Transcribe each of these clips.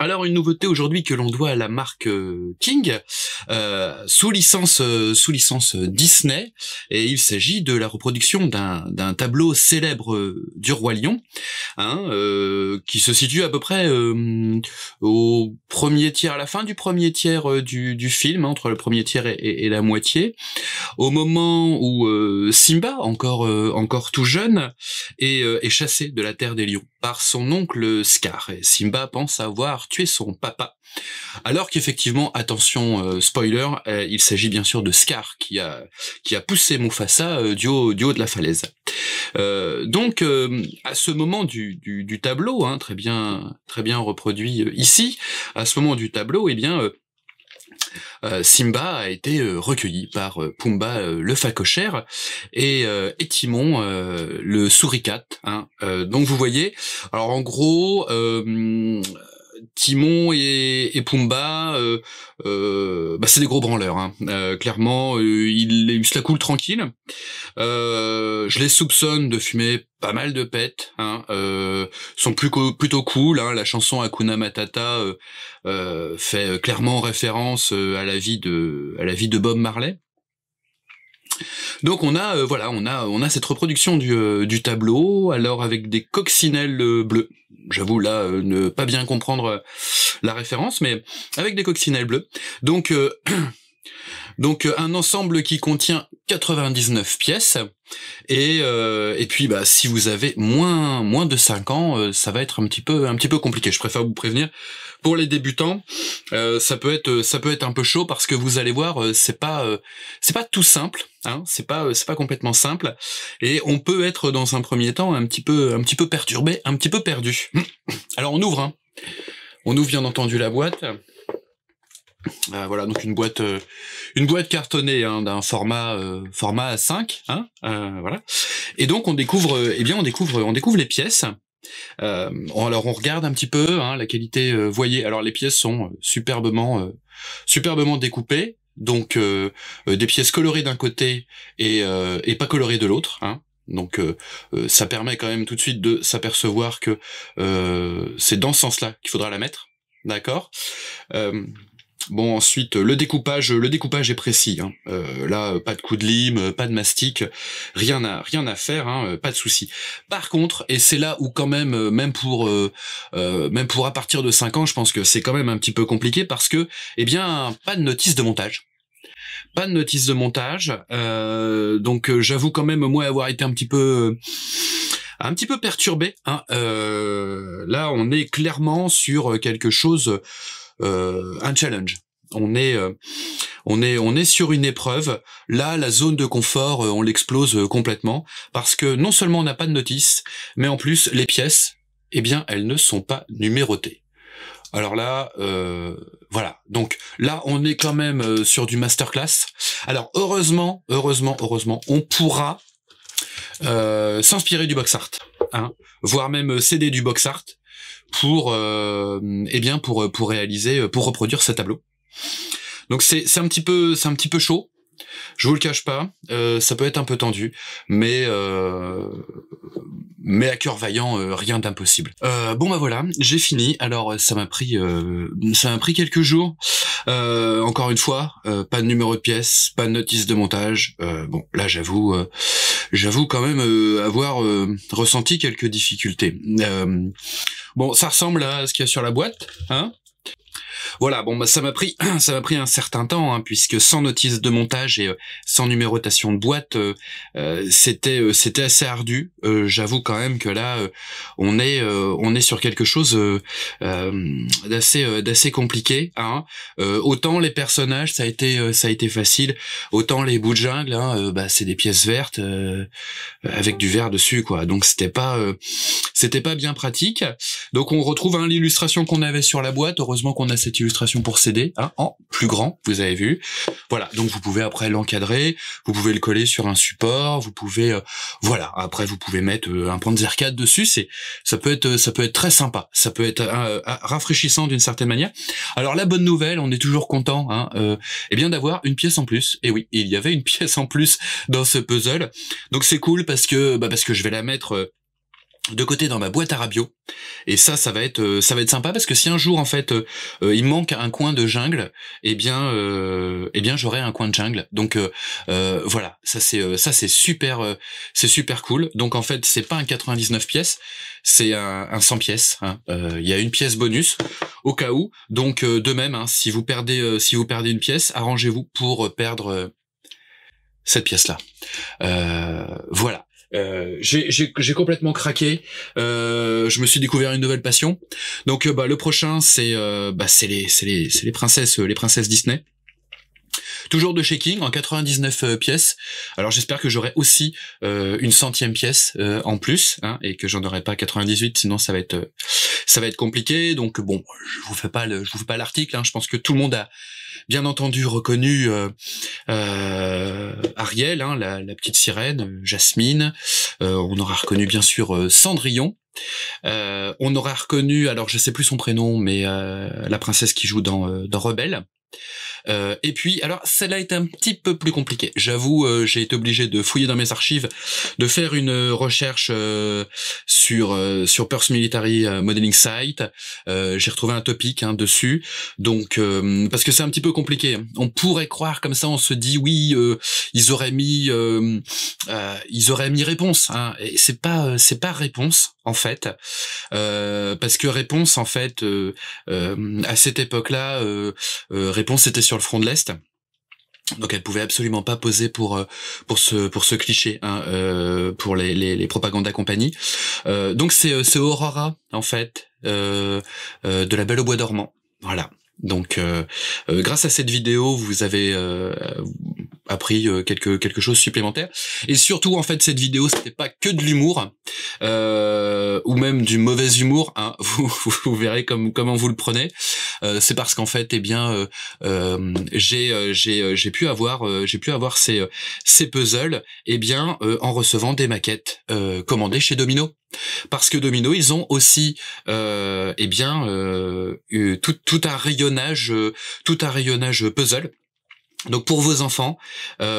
Alors une nouveauté aujourd'hui que l'on doit à la marque King, sous licence Disney, et il s'agit de la reproduction d'un tableau célèbre du Roi Lion, qui se situe à peu près au premier tiers, à la fin du premier tiers du film, entre le premier tiers et la moitié, au moment où Simba, encore tout jeune, est chassé de la terre des lions par son oncle Scar. Et Simba pense avoir tué son papa. Alors qu'effectivement, attention, spoiler, il s'agit bien sûr de Scar qui a poussé Mufasa du haut de la falaise. Donc, à ce moment du tableau, très bien reproduit ici, à ce moment du tableau, Simba a été recueilli par Pumba le phacochère et Timon le souricate. Donc vous voyez, alors en gros, Timon et Pumba, c'est des gros branleurs. Clairement, ils se la coulent tranquille. Je les soupçonne de fumer pas mal de pets. Sont plutôt cool. La chanson Hakuna Matata fait clairement référence à la vie de Bob Marley. Donc on a cette reproduction du tableau, alors avec des coccinelles bleues. J'avoue là ne pas bien comprendre la référence, mais avec des coccinelles bleues. Donc un ensemble qui contient 99 pièces, et puis si vous avez moins de 5 ans, ça va être un petit peu compliqué. Je préfère vous prévenir. Pour les débutants, ça peut être un peu chaud, parce que vous allez voir, c'est pas tout simple, c'est pas complètement simple, et on peut être dans un premier temps un petit peu perturbé, un petit peu perdu. Alors on ouvre bien entendu la boîte. Voilà, donc une boîte cartonnée d'un format A5, voilà. Et donc on découvre les pièces. Alors on regarde un petit peu la qualité. Voyez, alors les pièces sont superbement découpées. Donc des pièces colorées d'un côté et pas colorées de l'autre. Donc ça permet quand même tout de suite de s'apercevoir que c'est dans ce sens-là qu'il faudra la mettre. D'accord. Bon, ensuite le découpage est précis. Là, pas de coup de lime, pas de mastic, rien à faire, pas de souci. Par contre, et c'est là où quand même pour à partir de 5 ans, je pense que c'est quand même un petit peu compliqué, parce que pas de notice de montage. Pas de notice de montage. Donc j'avoue quand même moi avoir été un petit peu perturbé. Là, on est clairement sur quelque chose. Un challenge. On est sur une épreuve. Là, la zone de confort, on l'explose complètement, parce que non seulement on n'a pas de notice, mais en plus les pièces, elles ne sont pas numérotées. Alors là, voilà. Donc là, on est quand même sur du masterclass. Alors heureusement, on pourra s'inspirer du box art, voire même céder du box art pour reproduire ce tableau. Donc c'est un petit peu chaud, je vous le cache pas, ça peut être un peu tendu, mais à cœur vaillant, rien d'impossible. Voilà, j'ai fini. Alors ça m'a pris quelques jours. Encore une fois, pas de numéro de pièce, pas de notice de montage. Là j'avoue quand même avoir ressenti quelques difficultés. Ça ressemble à ce qu'il y a sur la boîte, Voilà, ça m'a pris un certain temps, puisque sans notice de montage et sans numérotation de boîte, c'était assez ardu. J'avoue quand même que là, on est sur quelque chose d'assez compliqué. Autant les personnages, ça a été facile, autant les bouts de jungle, c'est des pièces vertes avec du vert dessus, quoi. Donc c'était pas bien pratique. Donc on retrouve l'illustration qu'on avait sur la boîte. Heureusement qu'on a cette illustration pour CD, en plus grand, vous avez vu. Voilà, donc vous pouvez après l'encadrer, vous pouvez le coller sur un support, vous pouvez après vous pouvez mettre un Panzer 4 dessus, ça peut être très sympa, ça peut être rafraîchissant d'une certaine manière. Alors la bonne nouvelle, on est toujours content d'avoir une pièce en plus. Et oui, il y avait une pièce en plus dans ce puzzle. Donc c'est cool parce que je vais la mettre de côté dans ma boîte à rabio, Et ça va être sympa parce que si un jour en fait il manque un coin de jungle, eh bien j'aurai un coin de jungle. Donc voilà, ça c'est super cool. Donc en fait c'est pas un 99 pièces, c'est un 100 pièces. Hein. Il y a une pièce bonus au cas où. Donc de même, hein, si vous perdez une pièce, arrangez-vous pour perdre cette pièce là. Voilà. J'ai complètement craqué. Je me suis découvert une nouvelle passion. Donc le prochain c'est les princesses Disney. Toujours de chez King en 99 pièces. Alors j'espère que j'aurai aussi une 100e pièce en plus, hein, et que j'en aurai pas 98, sinon ça va être compliqué. Donc bon, je vous fais pas l'article. Hein, je pense que tout le monde a bien entendu reconnu Ariel, hein, la petite sirène, Jasmine. On aura reconnu bien sûr Cendrillon. On aura reconnu, alors je sais plus son prénom, mais la princesse qui joue dans Rebelle. Et puis, alors celle-là est un petit peu plus compliquée. J'avoue, j'ai été obligé de fouiller dans mes archives, de faire une recherche sur Perth Military Modeling Site. J'ai retrouvé un topic dessus, donc parce que c'est un petit peu compliqué. On pourrait croire comme ça, on se dit oui, ils auraient mis réponse. Hein, et c'est pas réponse en fait, parce que réponse en fait à cette époque-là, réponse était sur le front de l'Est. Donc elle pouvait absolument pas poser pour ce cliché, hein, pour les propagandas compagnie. Donc c'est Aurora en fait, de La Belle au Bois dormant. Voilà. Donc grâce à cette vidéo, vous avez appris quelque chose supplémentaire. Et surtout en fait cette vidéo c'était pas que de l'humour ou même du mauvais humour, hein. Vous verrez comment vous le prenez. C'est parce qu'en fait j'ai pu avoir ces puzzles en recevant des maquettes commandées chez Domino. Parce que Domino, ils ont aussi tout un rayonnage puzzle. Donc pour vos enfants,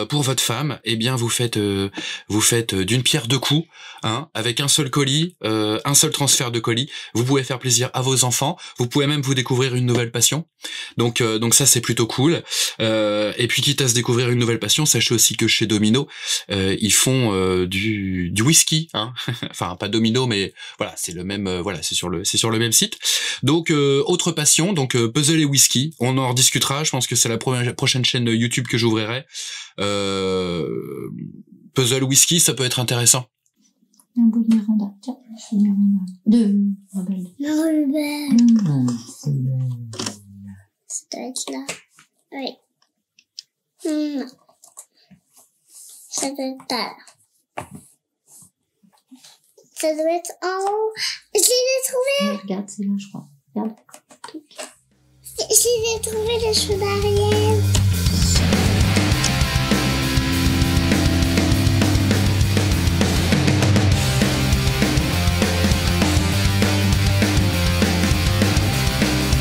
pour votre femme, vous faites d'une pierre deux coups, hein, avec un seul colis, un seul transfert de colis. Vous pouvez faire plaisir à vos enfants. Vous pouvez même vous découvrir une nouvelle passion. Donc ça c'est plutôt cool. Et puis quitte à se découvrir une nouvelle passion, sachez aussi que chez Domino, ils font du whisky, hein. Enfin pas Domino, mais voilà, c'est le même, c'est sur le même site. Donc autre passion, donc puzzle et whisky. On en rediscutera. Je pense que c'est la prochaine chaîne YouTube que j'ouvrirai. Puzzle whisky, ça peut être intéressant. Un bout de Miranda. Tiens, je fais Miranda. De Rebelle. Ça doit être là. Oui. Non. Ça doit être là. Ça doit être en haut. Je l'ai trouvé. Ouais, regarde, c'est là, je crois. Regarde. J'ai trouvé les cheveux d'Ariel.